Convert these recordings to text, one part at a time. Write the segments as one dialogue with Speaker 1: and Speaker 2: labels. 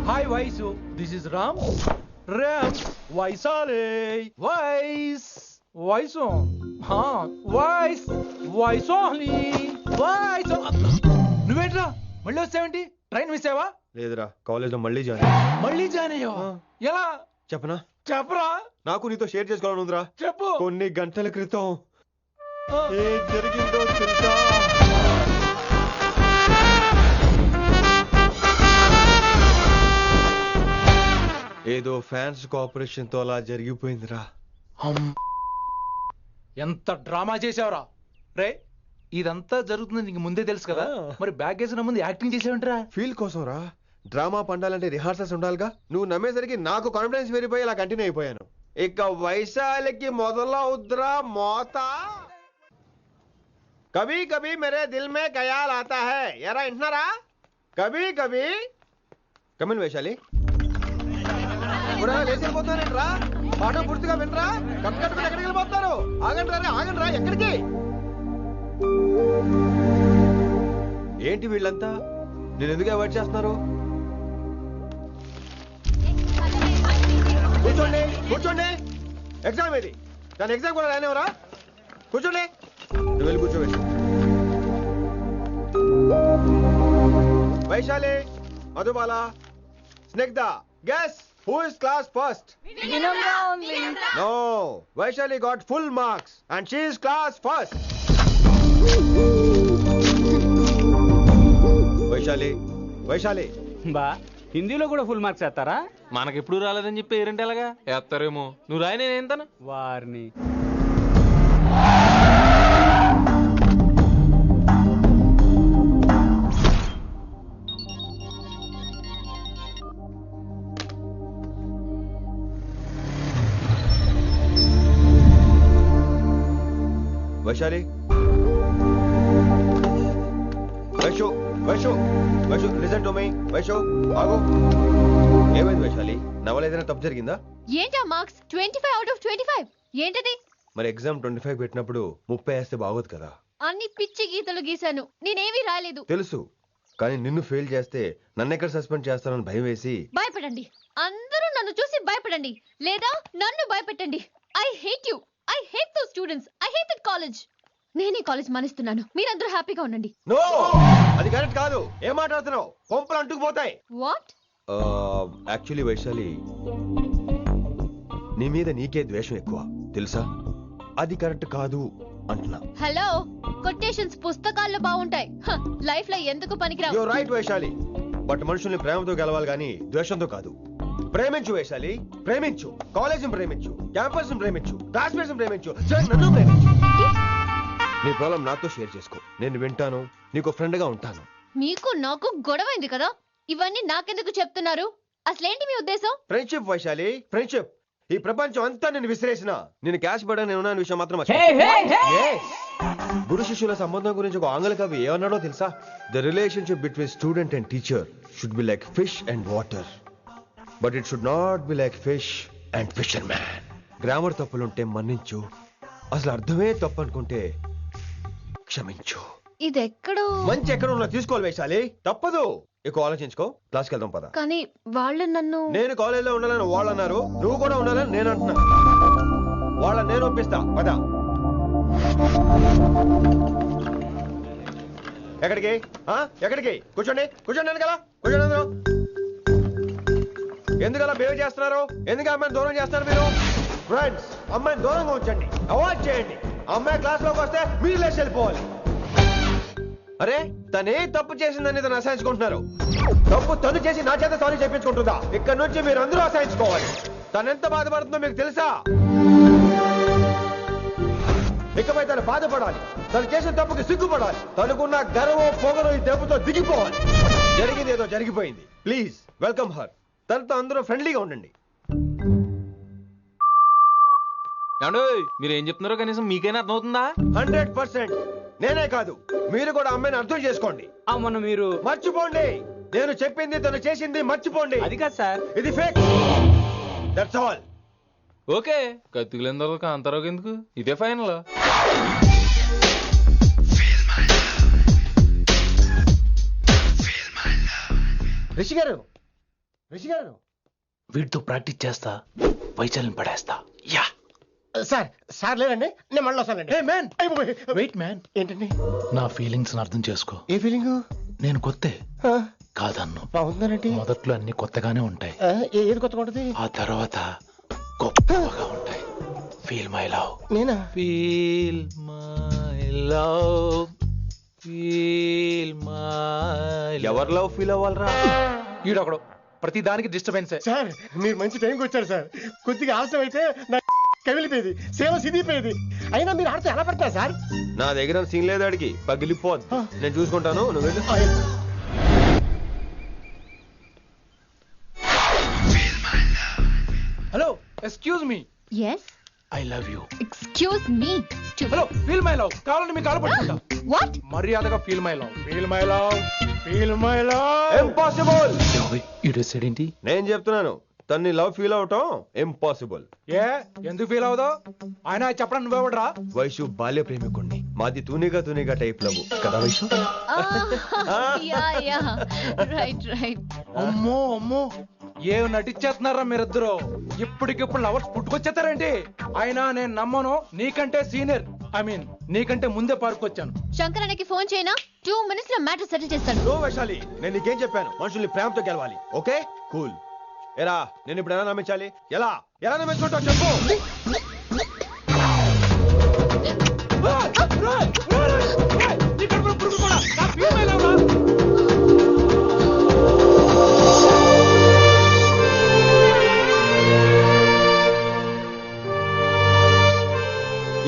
Speaker 1: Hi వైసు, this is Ram. Ram వైసాలే వైస్ వైసు వైస్ వైసోహ్లీ వైస్. నువ్వేంట్రా మళ్ళీ వచ్చావేంటి? ట్రైన్ మిస్ అయ్యావా?
Speaker 2: లేదురా, కాలేజ్ లో మళ్ళీ
Speaker 1: జాయిన్ అయ్యావా? ఎలా
Speaker 2: చెప్పనా?
Speaker 1: చెప్పరా.
Speaker 2: నాకు నీతో షేర్ చేసుకోవాలని ఉందిరా.
Speaker 1: చెప్పు.
Speaker 2: కొన్ని గంటల క్రితం ఏం జరిగిందో తెలుసా? ఏదో ఫ్యాన్స్ కోఆపరేషన్ తో అలా జరిగిపోయిందిరా.
Speaker 1: ఎంత డ్రామా చేసావురా రే. ఇదంతా జరుగుతుంది నీకు ముందే తెలుసు కదా, మరి బ్యాగ్ వేసిన ముందు యాక్టింగ్ చేసావంటరా?
Speaker 2: ఫీల్ కోసం రా. డ్రామా పండాలంటే రిహార్సల్స్ ఉండాలిగా. నువ్వు నమ్మేసరికి నాకు కాన్ఫిడెన్స్ పెరిగిపోయి ఇలా కంటిన్యూ అయిపోయాను. ఇక వైశాలికి మొదలవుద్రా మోత. కభీ కభీ మేరే దిల్ మే ఖయాల్ ఆతా హై. ఎరా ఇంటున్నారా? కభీ కభీ. కమిన్ వైశాలి. ఇప్పుడు లేచిపోతారేంట్రా? పాట పూర్తిగా వినరా? కట్టుకట్టు ఎక్కడికి వెళ్ళిపోతారు? ఆగండి రా. ఎక్కడికి? ఏంటి వీళ్ళంతా నేను ఎందుకు అవాయిడ్ చేస్తున్నారు? కూర్చోండి. ఎగ్జామ్ ఏది? దాని ఎగ్జామ్ కూడా రానివరా? కూర్చోండి. నువ్వు వెళ్ళి కూర్చోబెట్టు. Vaishali, Madhubala, Snigdha, guess who is class first? No, Vaishali got full marks and she is class first. Vaishali
Speaker 3: బా హిందీలో కూడా ఫుల్ మార్క్స్ వేస్తారా?
Speaker 4: మనకెప్పుడు రాలేదని చెప్పి ఏరంటే ఎలాగా వేస్తారేమో. నువ్వు రాయి, నేను ఏంతాను
Speaker 3: వారిని.
Speaker 2: Vaishali, Vaishu listen to me. Vaishu ఆగు. ఏమైంది వైశాలి? నవల ఏదైనా తప్పు జరిగిందా?
Speaker 5: ఏంటా మార్క్స్ 25 out of 25? ఏంటది?
Speaker 2: మరి ఎగ్జామ్ 25 పెట్టినప్పుడు 30 వేస్తే బాగోదు కదా.
Speaker 5: అన్ని పిచ్చి గీతలు గీశాను, నేనేమీ రాలేదు.
Speaker 2: తెలుసు, కానీ నిన్ను ఫెయిల్ చేస్తే నన్ను ఎక్కడ సస్పెండ్ చేస్తానని భయం వేసి.
Speaker 5: భయపడండి, అందరూ నన్ను చూసి భయపడండి, లేదా నన్ను భయపెట్టండి. I hate you. I hate those students. I hate that college. నేనే కాలేజ్ మానేస్తున్నాను. మీరందరూ హ్యాపీగా ఉండండి.
Speaker 2: నో, అది కరెక్ట్ కాదు. ఏం మాట్లాడుతున్నావు? కొంపలు అంటుకుపోతాయి.
Speaker 5: వాట్?
Speaker 2: యాక్చువల్లీ వైశాలి, నీ మీద నీకే ద్వేషం ఎక్కువ తెలుసా? అది కరెక్ట్ కాదు అంటున్నా.
Speaker 5: హలో, కొటేషన్స్ పుస్తకాల్లో బాగుంటాయి, లైఫ్ లో ఎందుకు పనికిరావు.
Speaker 2: యు రైట్ వైశాలి, బట్ మనుషుల్ని ప్రేమతో గెలవాలి గాని ద్వేషంతో కాదు. ప్రేమించు వైశాలి, ప్రేమించు. కాలేజీని ప్రేమించు, క్యాంపస్ ప్రేమించు, క్లాస్మేట్స్ ప్రేమించు, నన్ను ప్రేమించు. నీ ప్రాబ్లం నాతో షేర్ చేసుకో. నేను వింటాను, నీకు ఫ్రెండ్ గా ఉంటాను.
Speaker 5: మీకు నాకు గొడవైంది కదా, ఇవన్నీ నాకెందుకు చెప్తున్నారు? అసలేంటి మీ ఉద్దేశం?
Speaker 2: Friendship Vaishali, friendship. ఈ ప్రపంచం అంతా నేను విసిరేసిన నేను క్యాష్ పడా నేను ఉన్న విషయం మాత్రం గురు శిష్యుల సంబంధం గురించి ఒక ఆంగ్ల కవి ఏమన్నాడో తెలుసా? The relationship between student and teacher should be like fish and water, but it should not be like fish and fisherman. Grammar తప్పులుంటే మన్నించు, అసలు అర్థమే తప్పు అనుకుంటే క్షమించు.
Speaker 5: ఇది ఎక్కడో
Speaker 2: మంచి ఎక్కడ ఉన్నా తీసుకోవాలి వైశాలి, తప్పదు. ఎక్కువ ఆలోచించుకో, క్లాస్కి వెళ్దాం పద.
Speaker 5: కానీ వాళ్ళు నన్ను.
Speaker 2: నేను కాలేజీలో ఉండాలని వాళ్ళు అన్నారు, నువ్వు కూడా ఉండాలని నేను అంటున్నా. వాళ్ళని నేను ఒప్పిస్తా, పద. ఎక్కడికి? ఎక్కడికి? కూర్చోండి కదా, కూర్చోండి అందరూ. ఎందుకలా బిహేవ్ చేస్తున్నారు? ఎందుకు అమ్మాయిని దూరం చేస్తారు మీరు? ఫ్రెండ్స్, అమ్మాయిని దూరంగా ఉంచండి, అవాయిడ్ చేయండి. అమ్మాయి క్లాస్ లోకి వస్తే మీరు లేచి వెళ్ళిపోవాలి. అరే, తనే తప్పు చేసిందని తను అసహించుకుంటున్నారు. తప్పు తను చేసి నా చేత సారీ చెప్పించుకుంటుందా? ఇక్కడ నుంచి మీరు అందరూ అసహించుకోవాలి. తనెంత బాధపడుతుందో మీకు తెలుసా? ఇకపై తను బాధపడాలి, తను చేసిన తప్పుకి సిగ్గుపడాలి. తనకున్న గర్వం పొగరు ఈ దెబ్బతో దిగిపోవాలి. జరిగింది ఏదో జరిగిపోయింది. Please welcome her. తనతో అందరూ ఫ్రెండ్లీగా ఉండండి.
Speaker 4: మీరు ఏం చెప్తున్నారో కనీసం మీకైనా అర్థమవుతుందా?
Speaker 2: 100%. నేనే కాదు, మీరు కూడా అమ్మాయిని అర్థం చేసుకోండి.
Speaker 3: మొన్న మీరు
Speaker 2: మర్చిపోండి. నేను చెప్పింది తను చేసింది మర్చిపోండి.
Speaker 3: అది కాదు సార్,
Speaker 2: ఇది ఫేక్. That's all.
Speaker 4: ఓకే, కత్తిలేని తర్వాత కాంతారావు ఎందుకు? ఇదే ఫైనల్.
Speaker 6: రిషి గారు, రిషి గారు
Speaker 1: వీటితో ప్రాక్టీస్ చేస్తా వైశాల్యం పడేస్తా యా
Speaker 6: సార్ సార్ లేదండి నేను మళ్ళీ వస్తానండి.
Speaker 1: ఏ మ్యాన్
Speaker 6: అయిపోయి.
Speaker 1: వెయిట్ మ్యాన్
Speaker 6: ఏంటండి
Speaker 1: నా ఫీలింగ్స్ అర్థం చేసుకో
Speaker 6: ఏ ఫీలింగ్
Speaker 1: నేను కొత్తే కాదన్ను
Speaker 6: బాగుందండి.
Speaker 1: మొదట్లో అన్ని కొత్తగానే ఉంటాయి
Speaker 6: ఏది కొత్తగా ఉంటుంది?
Speaker 1: ఆ తర్వాత గొప్పగా ఉంటాయి ఫీల్ మై లవ్
Speaker 6: నేనా?
Speaker 1: Feel my love feel my
Speaker 2: ఎవరి లవ్ ఫీల్ అవ్వాలరా?
Speaker 1: ఈడొకడు ప్రతి దానికి డిస్టర్బెన్సే
Speaker 6: సార్ మీరు మంచి టైంకి వచ్చారు సార్. కొద్దిగా ఆలస్యం అయితే నా కమిలిపోయేది, సేవ సిదిపోయేది. అయినా మీరు ఆడితే ఎలా పడతారు సార్?
Speaker 2: నా దగ్గర సీన్ లేదు అడిగి పగిలిపోద్ది. నేను చూసుకుంటాను, నువ్వు వెళ్ళు.
Speaker 1: Hello excuse me
Speaker 5: yes
Speaker 1: I love you
Speaker 5: excuse me
Speaker 1: hello feel my love కావాలంటే మీ కాలు పట్టుకుంటా
Speaker 5: వాట్
Speaker 1: మర్యాదగా feel my love feel my love feel my love
Speaker 2: impossible.
Speaker 1: ఈడు ఏంటి
Speaker 2: నేను చెప్తున్నాను, తన్ని లవ్ ఫీల్ అవటం ఇంపాసిబుల్.
Speaker 1: ఏ ఎందుకు ఫీల్ అవుదో ఆయన చెప్పడం నువ్వెవడరా
Speaker 2: వైషు బాల్య ప్రేమికుణ్ణి. మాది తూనిగా టైప్ లవ్ కదా Vaishu?
Speaker 5: Yeah yeah right right
Speaker 1: అమ్మో అమ్మో ఏ నటించేస్తున్నారా మీరిద్దరు ఇప్పటికిప్పుడు లవర్స్ పుట్టుకొచ్చేస్తారేంటి అయినా నేను నమ్మను నీకంటే సీనియర్ ఐ మీన్ నీకంటే ముందే పార్కొచ్చాను
Speaker 5: శంకరన్నకి ఫోన్ చేయనా 2 minutes లో మ్యాటర్ సెటిల్ చేస్తాను
Speaker 2: నో వైశాలి, నేను నీకేం చెప్పాను? మనుషుల్ని ప్రేమతో గెలవాలి. Okay cool. ఎరా నేను ఇప్పుడు ఎలా నమ్మించాలి? ఎలా ఎలా నమ్మించుకుంటావు చెప్పు.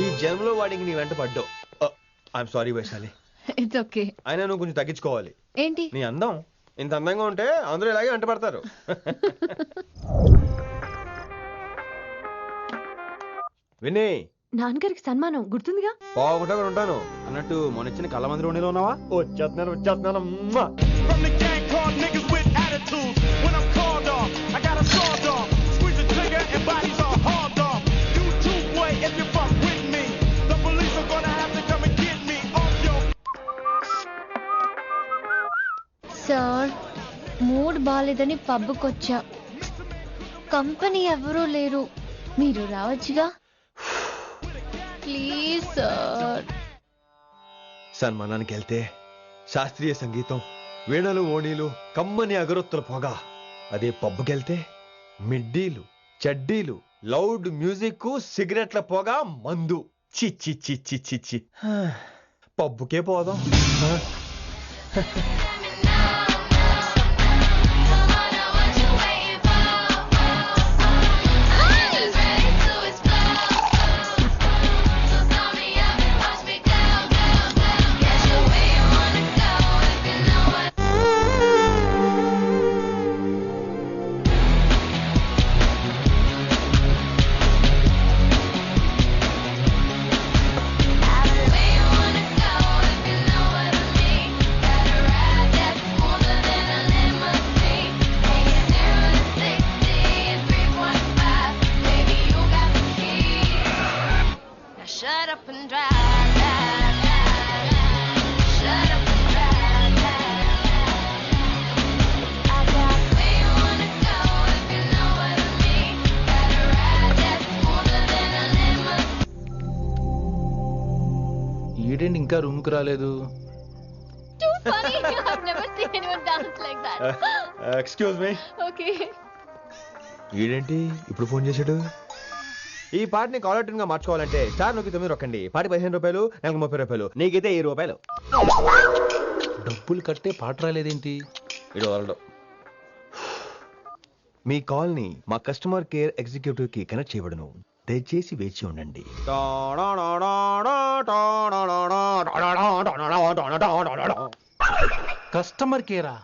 Speaker 2: ఈ జన్మలో వాడికి నీ వెంట పడ్డావు. I'm sorry Vaishali.
Speaker 5: It's okay
Speaker 2: అయినా నువ్వు కొంచెం తగ్గించుకోవాలి.
Speaker 5: ఏంటి
Speaker 2: నీ అందం ఇంత అందంగా ఉంటే అందరూ ఇలాగే వెంట పడతారు. విని
Speaker 7: నాన్నగారికి సన్మానం గుర్తుందిగా?
Speaker 2: బాగుంటా కూడా ఉంటాను అన్నట్టు మొన్న ఇచ్చిన కళ్ళ మంది ఉండిలో ఉన్నావా? వచ్చేస్తున్నాను మ్మా.
Speaker 8: From the gang called niggas with attitudes. When I'm called off, I got a sawed off. Squeeze the trigger and bodies are hauled off. You too, boy, if you fuck with me. The police are gonna have to come and get me off your.
Speaker 5: Sir mood బాలేదని పబ్కొచ్చా company ఎవరూ లేరు మీరు రావచ్చుగా please sir
Speaker 2: సన్మానానికి వెళ్తే శాస్త్రీయ సంగీతం, వీణలు, ఓణీలు, కమ్మని అగరొత్తుల పొగ. అదే పబ్బుకెళ్తే మిడ్డీలు, చడ్డీలు, లౌడ్ మ్యూజిక్, సిగరెట్ల పొగ, మందు. చిచ్చి చిచ్చి చిచ్చి పబ్బుకే పోదాం.
Speaker 5: Shut up and drive, drive, drive, drive. Shut up and drive, drive, drive. I got where you wanna go if you know what I mean. Gotta ride that smoother than a limousine.
Speaker 1: ఈడేంటి ఇంకా room కు రాలేదు
Speaker 5: Too funny. I've never seen anyone dance like that.
Speaker 2: Excuse me.
Speaker 5: Okay.
Speaker 2: ఈడేంటి ఇప్పుడు phone చేశాడు? ఈ పాటని caller tune గా మార్చుకోవాలంటే స్టార్ నొక్కి 9 రొక్కండి. పాటి 15 రూపాయలు, నాకు 30 రూపాయలు, నీకైతే 1000 రూపాయలు.
Speaker 1: డబ్బులు కట్టే పాట రాలేదేంటి
Speaker 2: ఇడు వదలడు. మీ కాల్ ని మా కస్టమర్ కేర్ ఎగ్జిక్యూటివ్ కి కనెక్ట్ చేయబడును. దయచేసి వేచి ఉండండి.
Speaker 1: కస్టమర్ కేరా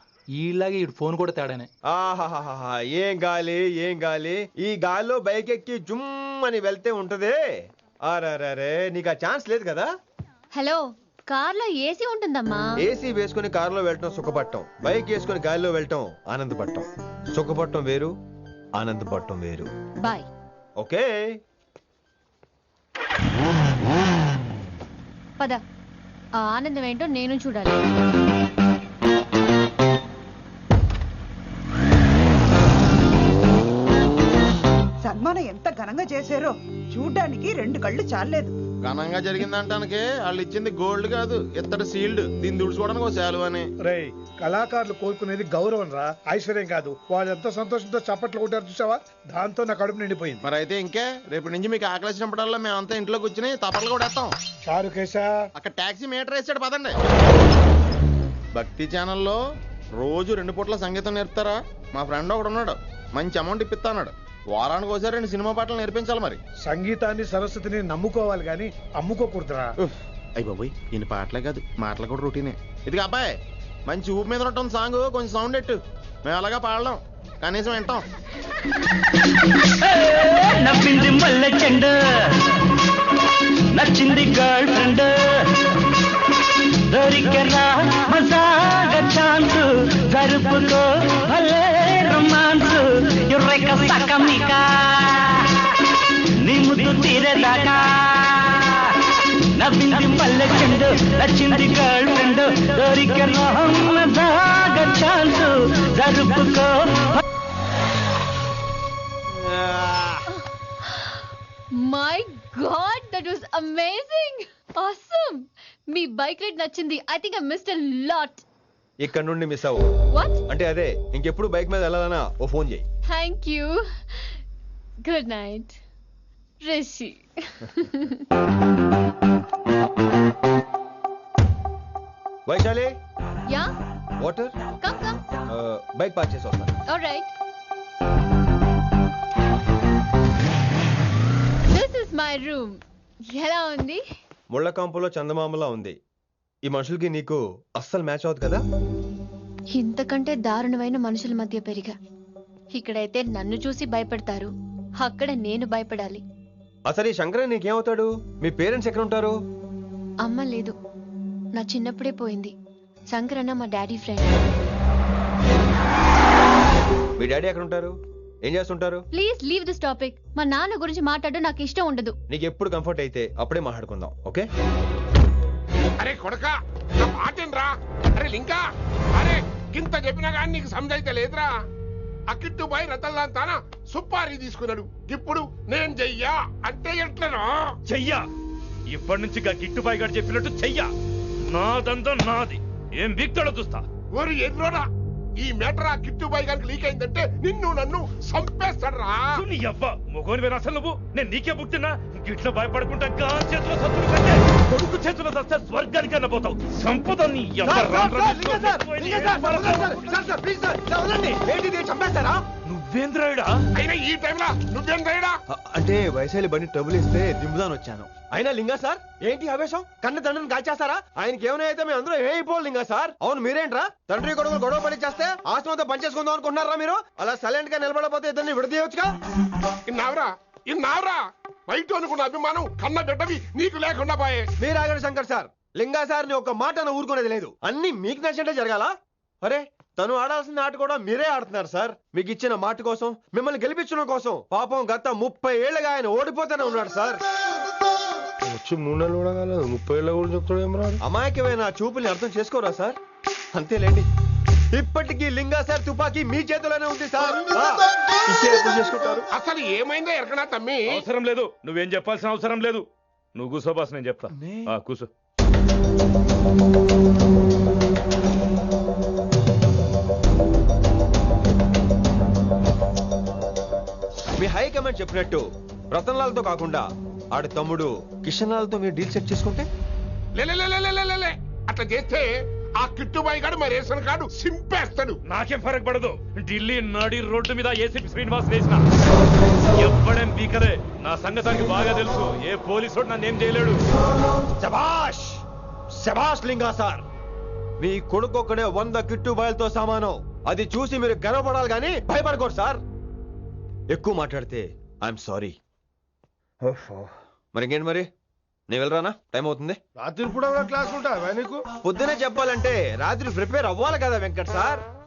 Speaker 1: ఈలాగే ఇటు ఫోన్ కూడా తేడానే
Speaker 2: ఆహాహాహా, ఏం గాలి ఏం గాలి. ఈ గాలిలో బైక్ ఎక్కి జుమ్ అని వెళ్తే ఉంటదే. అరే నీకు ఆ ఛాన్స్ లేదు కదా.
Speaker 5: హలో కార్లో ఏసీ ఉంటుందమ్మా.
Speaker 2: ఏసీ వేసుకుని కారులో వెళ్ళటం సుఖపట్టం, బైక్ వేసుకుని గాలిలో వెళ్ళటం ఆనందపడటం. సుఖపట్టం వేరు, ఆనందపడటం వేరు.
Speaker 5: బాయ్.
Speaker 2: ఓకే
Speaker 5: పద ఆ ఆనందం ఏంటో నేను చూడాలి.
Speaker 9: ఘనంగా చేశారో చూడ్డానికి 2 కళ్ళు చాలేదు.
Speaker 10: ఘనంగా జరిగిందంటానికి వాళ్ళు ఇచ్చింది గోల్డ్ కాదు, ఇత్తడి సీల్డ్. దీన్ని దుడుచుకోవడానికి ఒక శాలువ అని.
Speaker 6: రేయ్, కళాకారులు కోరుకునేది గౌరవం రా, ఐశ్వర్యం కాదు. వాళ్ళు ఎంతో సంతోషంతో చప్పట్లు కొట్టారు చూసావా, దాంతో నా కడుపు నిండిపోయింది.
Speaker 10: మరి అయితే ఇంకే, రేపటి నుంచి మీకు ఆకలిసినప్పుడల్లా మేమంతా ఇంట్లో కూర్చుని తప్పట్లు కూడా వేస్తాం.
Speaker 6: చారుకేశా,
Speaker 10: అక్కడ టాక్సీ మీటర్ వేసాడు పదండి. భక్తి ఛానల్లో రోజు 2 పూట్ల సంగీతం నేర్పుతారా? మా ఫ్రెండ్ ఒకడు ఉన్నాడు, మంచి అమౌంట్ ఇప్పిస్తాడు. వారానికి ఒకసారి 2 సినిమా పాటలు నేర్పించాలి. మరి
Speaker 6: సంగీతాన్ని సరస్వతిని నమ్ముకోవాలి గాని అమ్ముకోకూడదురా.
Speaker 10: అయ్యి బాబోయ్, ఈయన పాటలే కాదు మాటలు కూడా రొటీనే. ఇదిగా అబ్బాయి, మంచి ఊపు మీద ఉంటుంది సాంగ్, కొంచెం సౌండ్ ఎట్టు. మేము అలాగా పాడలేం, కనీసం వింటాం.
Speaker 11: నవ్వింది మల్లె చెండు, నచ్చింది గర్ల్ ఫ్రెండ్, దొరికరా మజాగా ఛాన్స్, జరుపుకో భలే రొమాన్స్, ఎర్రెక సకమిక నీ ముద్దు తీరేదాకా. నవ్వింది మల్లె చెండు, నచ్చింది గర్ల్ ఫ్రెండ్, దొరికరా మజాగా ఛాన్స్, జరుపుకో.
Speaker 7: My god, that was amazing, awesome. మీ బైక్ రైడ్ నచ్చింది. I think I missed a lot.
Speaker 2: ఇక్కడ నుండి మిస్ అవ్వు.
Speaker 7: వాట్?
Speaker 2: అంటే అదే, ఇంకెప్పుడు బైక్ మీద వెళ్ళాలన్నా ఓ ఫోన్ చేయి.
Speaker 7: Thank you. Good night Rishi.
Speaker 2: Vaishali,
Speaker 7: yeah,
Speaker 2: water.
Speaker 7: Come come.
Speaker 2: Bike park చేసి వస్తాను.
Speaker 7: Alright. This is my room. ఎలా ఉంది?
Speaker 2: ముళ్ళ కాంపులో చందమామలా ఉంది. ఈ మనుషులకి నీకు అస్సలు మ్యాచ్ అవుతుంది కదా.
Speaker 7: ఇంతకంటే దారుణమైన మనుషుల మధ్య పెరిగా. ఇక్కడైతే నన్ను చూసి భయపడతారు, అక్కడ నేను భయపడాలి.
Speaker 2: అసలు ఈ శంకరన్ నీకేమవుతాడు? మీ పేరెంట్స్ ఎక్కడ ఉంటారు?
Speaker 7: అమ్మ లేదు, నా చిన్నప్పుడే పోయింది. శంకరన్న మా డాడీ ఫ్రెండ్.
Speaker 2: మీ డాడీ ఎక్కడ ఉంటారు? ఏం చేస్తుంటారు?
Speaker 7: Please leave this topic. మా నాన్న గురించి మాట్లాడడం నాకు ఇష్టం ఉండదు.
Speaker 2: నీకు ఎప్పుడు కంఫర్ట్ అయితే అప్పుడే మాట్లాడుకుందాం, ఓకే?
Speaker 8: అరే కొడక, నా మాటేనరా? అరే లింకా, అరే ఇంత చెప్పినా కానీ నీకు సమజైతే లేదురా. అక్కిట్టు పోయి రతల్లాంతానా సుపారీ తీసుకున్నాడు. ఇప్పుడు నేను చెయ్యా అంటే ఎట్లనో
Speaker 12: చెయ్యా. ఇప్పటి నుంచి గిట్టుబాయి గారు చెప్పినట్టు చెయ్యా. నాదంతా నాది. ఏం వీక్తాడో చూస్తా.
Speaker 8: ఓరి ఎర్రోడా, ఈ మేటర్ ఆ కిట్టుబాయి గారికి లీక్ అయిందంటే నిన్ను నన్ను చంపేస్తాడరా.
Speaker 12: నీ అబ్బా మొగోని అసలు నువ్వు. నేను నీకే పుట్టినా గిట్ల భయపడుకుంటా చేతిలో సత్తులు కంటే కొడుకు చేతిలో సస్తే స్వర్గానికి అన్న పోతావు. సంపద నీ
Speaker 2: చంపేస్తారా?
Speaker 12: నువ్వేంద్రాయుడా?
Speaker 8: అయినా ఈ టైంలో నువ్వేంద్రాయుడా?
Speaker 2: అంటే వైశాలి బండి ట్రబుల్ ఇస్తే దింపుదాని వచ్చాను. అయినా లింగా సార్, ఏంటి ఆవేశం? కన్న తండ్రిని కాల్చేస్తారా? ఆయనకి ఏమైనా అయితే మేము అందరూ ఏమైపోవాలి లింగా సార్. అవును, మీరేంట్రా తండ్రి కొడుకులు గొడవ పని చేస్తే ఆశ్రమంతో పనిచేసుకుందాం అనుకుంటున్నారా మీరు? అలా సైలెంట్ గా నిలబడపోతే ఇద్దరిని విడదీయొచ్చుగా.
Speaker 8: ఇన్నావురా బయట అనుకున్న అభిమానం కన్న బిడ్డవి నీకు లేకుండా పోయే.
Speaker 2: మీరు ఆగండి శంకర్ సార్. లింగా సార్ ని ఒక్క మాట ఊరుకునేది లేదు. అన్ని మీకు నచ్చినట్టే జరగాల. అరే, తను ఆడాల్సిన ఆట కూడా మీరే ఆడుతున్నారు సార్. మీకు ఇచ్చిన మాట కోసం, మిమ్మల్ని గెలిపించడం కోసం. పాపం గత 30 ఏళ్లుగా ఆయన ఓడిపోతూనే ఉన్నాడు సార్.
Speaker 6: వచ్చి 3 నెలలు కూడా కాలేదు, 30 ఏళ్ళ కూడా చెప్తాడు.
Speaker 2: అమాయకమైన చూపుల్ని అర్థం చేసుకోరా సార్? అంతేలేండి. ఇప్పటికీ లింగా సార్ తుపాకీ మీ చేతిలోనే ఉంది సార్. చేసుకుంటారు.
Speaker 8: అసలు ఏమైందో ఎరకనా తమ్మి?
Speaker 12: అవసరం లేదు, నువ్వేం చెప్పాల్సిన అవసరం లేదు. నువ్వు కూసో బాస్, నేను చెప్తా. కూసో.
Speaker 2: మీ హైకమాండ్ చెప్పినట్టు రతన్ లాల్ తో కాకుండా ఆడి తమ్ముడు కిషన్ లాల్ తో మీరు డీల్ సెట్ చేసుకుంటే?
Speaker 8: లే అట్లా చేస్తే ఆ కిట్టుబాయి గారు మా రేషన్ కార్డు సింపేస్తాడు.
Speaker 12: నాకేం ఫరక్ పడదు. ఢిల్లీ నడి రోడ్డు మీద ఏసీపీ శ్రీనివాస్ వేసిన ఎవ్వడేం పీకలే. నా సంగతానికి బాగా తెలుసు. ఏ పోలీసు నన్నేం చేయలేడు.
Speaker 2: శభాష్ శభాష్ లింగా సార్. మీ కొడుకు ఒక్కడే 100 కిట్టుబాయిలతో సమానం. అది చూసి మీరు గర్వపడాలి కానీ భయపడకూడదు సార్. ఎక్కువ మాట్లాడితే ఐఎమ్ సారీ. మరి ఇంకేంటి మరి? నేను వెళ్ళరానా? టైం అవుతుంది.
Speaker 6: రాత్రి కూడా క్లాస్ ఉంటా నీకు?
Speaker 2: పొద్దునే చెప్పాలంటే రాత్రి ప్రిపేర్ అవ్వాలి కదా వెంకట్ సార్.